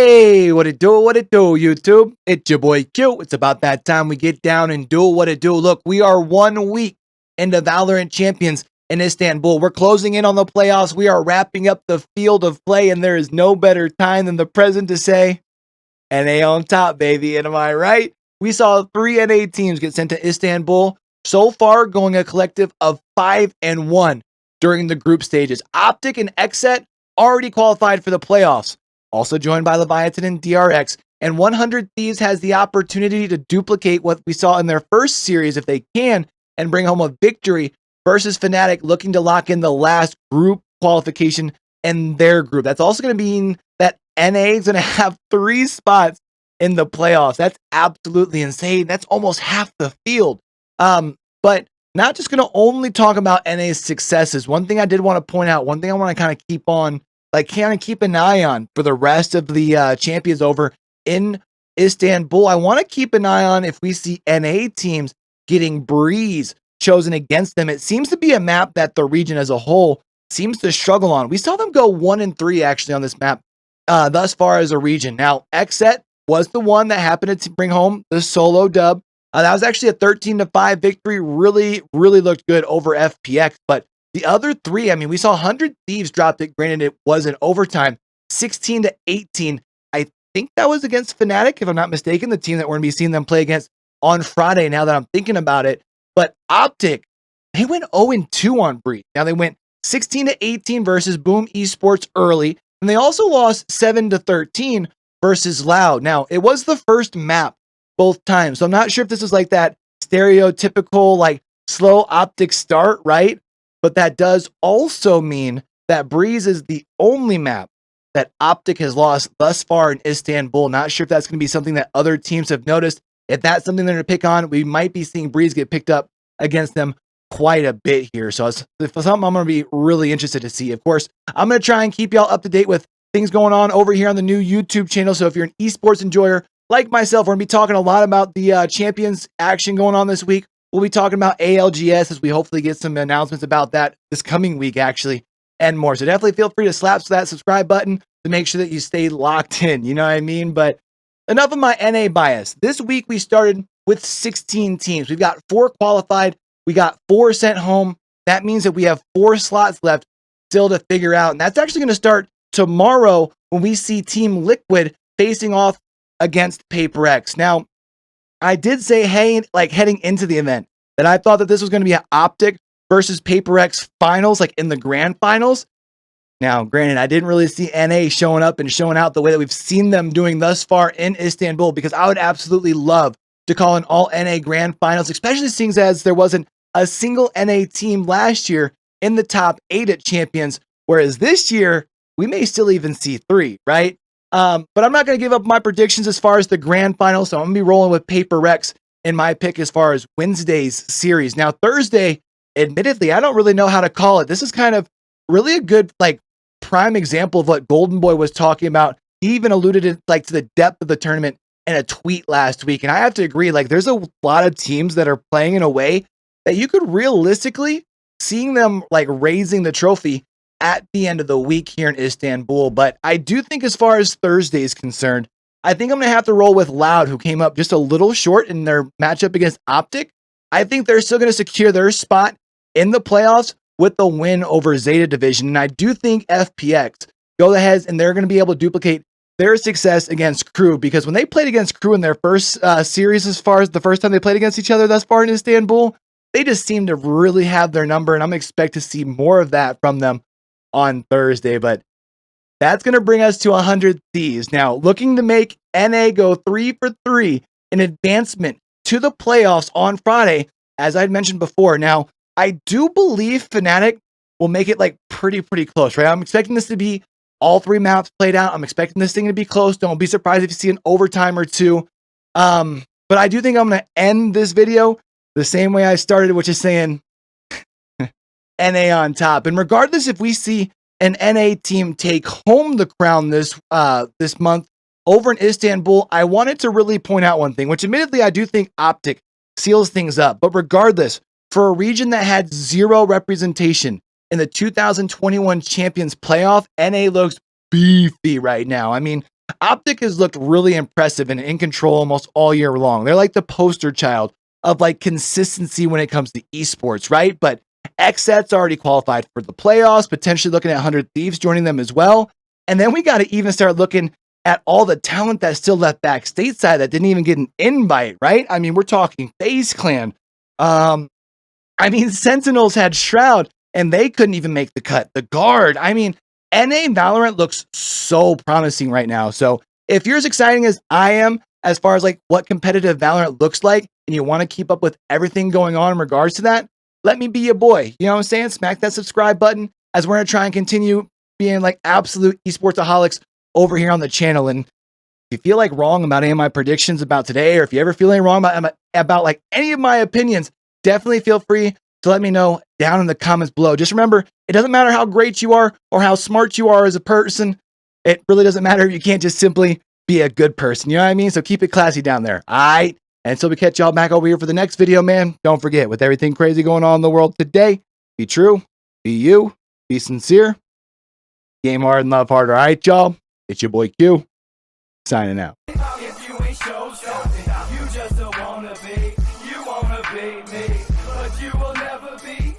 Hey, what it do, YouTube? It's your boy Q. It's about that time we get down and do what it do. Look, we are 1 week into Valorant Champions in Istanbul. We're closing in on the playoffs. We are wrapping up the field of play, and there is no better time than the present to say, NA on top, baby. And am I right? We saw 3 NA teams get sent to Istanbul. So far, going a collective of 5-1 during the group stages. Optic and Xset already qualified for the playoffs. Also joined by Leviathan and DRX. And 100 Thieves has the opportunity to duplicate what we saw in their first series if they can and bring home a victory versus Fnatic looking to lock in the last group qualification in their group. That's also going to mean that NA is going to have 3 spots in the playoffs. That's absolutely insane. That's almost half the field. But not just going to only talk about NA's successes. One thing I did want to point out, one thing I want to kind of keep an eye on for the rest of the champions over in Istanbul. I want to keep an eye on if we see NA teams getting Breeze chosen against them. It seems to be a map that the region as a whole seems to struggle on. We saw them go 1-3 actually on this map thus far as a region. Now, Xset was the one that happened to bring home the solo dub. That was actually a 13-5 victory. Really looked good over FPX. But the other 3, I mean, we saw 100 Thieves dropped it. Granted, it was in overtime, 16-18. I think that was against Fnatic, if I'm not mistaken, the team that we're going to be seeing them play against on Friday, now that I'm thinking about it. But Optic, they went 0-2 on Breeze. Now, they went 16-18 versus Boom Esports early, and they also lost 7-13 versus Loud. Now, it was the first map both times, so I'm not sure if this is like that stereotypical, like, slow Optic start, right? But that does also mean that Breeze is the only map that Optic has lost thus far in Istanbul. Not sure if that's going to be something that other teams have noticed. If that's something they're going to pick on, we might be seeing Breeze get picked up against them quite a bit here. So it's something I'm going to be really interested to see. Of course, I'm going to try and keep y'all up to date with things going on over here on the new YouTube channel. So if you're an esports enjoyer like myself, we're going to be talking a lot about the Champions action going on this week. We'll be talking about ALGS as we hopefully get some announcements about that this coming week, actually, and more. So definitely feel free to slap that subscribe button to make sure that you stay locked in. You know what I mean? But enough of my NA bias. This week we started with 16 teams. We've got 4 qualified. We got 4 sent home. That means that we have 4 slots left still to figure out. And that's actually going to start tomorrow when we see Team Liquid facing off against Paper X. Now, I did say, hey, like heading into the event, that I thought that this was going to be an Optic versus Paper X finals, like in the grand finals. Now, granted, I didn't really see NA showing up and showing out the way that we've seen them doing thus far in Istanbul, because I would absolutely love to call an all NA grand finals, especially seeing as there wasn't a single NA team last year in the top 8 at Champions, whereas this year we may still even see 3, right? But I'm not going to give up my predictions as far as the grand final, so I'm going to be rolling with Paper X in my pick as far as Wednesday's series. Now, Thursday, admittedly, I don't really know how to call it. This is kind of really a good, like, prime example of what Golden Boy was talking about. He even alluded to, like, to the depth of the tournament in a tweet last week, and I have to agree, like, there's a lot of teams that are playing in a way that you could realistically seeing them, like, raising the trophy at the end of the week here in Istanbul. But I do think as far as Thursday is concerned, I think I'm going to have to roll with Loud, who came up just a little short in their matchup against Optic. I think they're still going to secure their spot in the playoffs with the win over Zeta Division. And I do think FPX go ahead and they're going to be able to duplicate their success against Crew, because when they played against Crew in their first series, as far as the first time they played against each other thus far in Istanbul, they just seem to really have their number. And I'm expect to see more of that from them on Thursday. But that's going to bring us to 100 Thieves. Now, looking to make NA go 3 for 3 in advancement to the playoffs on Friday, as I'd mentioned before. Now, I do believe Fnatic will make it like pretty close, right? I'm expecting this to be all 3 maps played out. I'm expecting this thing to be close. Don't be surprised if you see an overtime or 2. But I do think I'm going to end this video the same way I started, which is saying NA on top. And regardless if we see an NA team take home the crown this month over in Istanbul, I wanted to really point out one thing, which admittedly I do think Optic seals things up. But regardless, for a region that had 0 representation in the 2021 Champions playoff, NA looks beefy right now. I mean, Optic has looked really impressive and in control almost all year long. They're like the poster child of like consistency when it comes to esports, right? But XSET's already qualified for the playoffs, potentially looking at 100 Thieves joining them as well. And then we got to even start looking at all the talent that's still left back stateside that didn't even get an invite, right? I mean, we're talking FaZe Clan. I mean, Sentinels had Shroud and they couldn't even make the cut. The Guard. I mean, NA Valorant looks so promising right now. So if you're as exciting as I am, as far as like what competitive Valorant looks like, and you want to keep up with everything going on in regards to that, let me be your boy. You know what I'm saying? Smack that subscribe button as we're going to try and continue being like absolute esportsaholics over here on the channel. And if you feel like wrong about any of my predictions about today, or if you ever feel any wrong about like any of my opinions, definitely feel free to let me know down in the comments below. Just remember, it doesn't matter how great you are or how smart you are as a person. It really doesn't matter if you can't just simply be a good person. You know what I mean? So keep it classy down there. All right. And so we catch y'all back over here for the next video, man. Don't forget, with everything crazy going on in the world today, be true, be you, be sincere, game hard and love hard. All right, y'all. It's your boy Q, signing out. If you ain't show something, you just don't wanna be me, but you will never be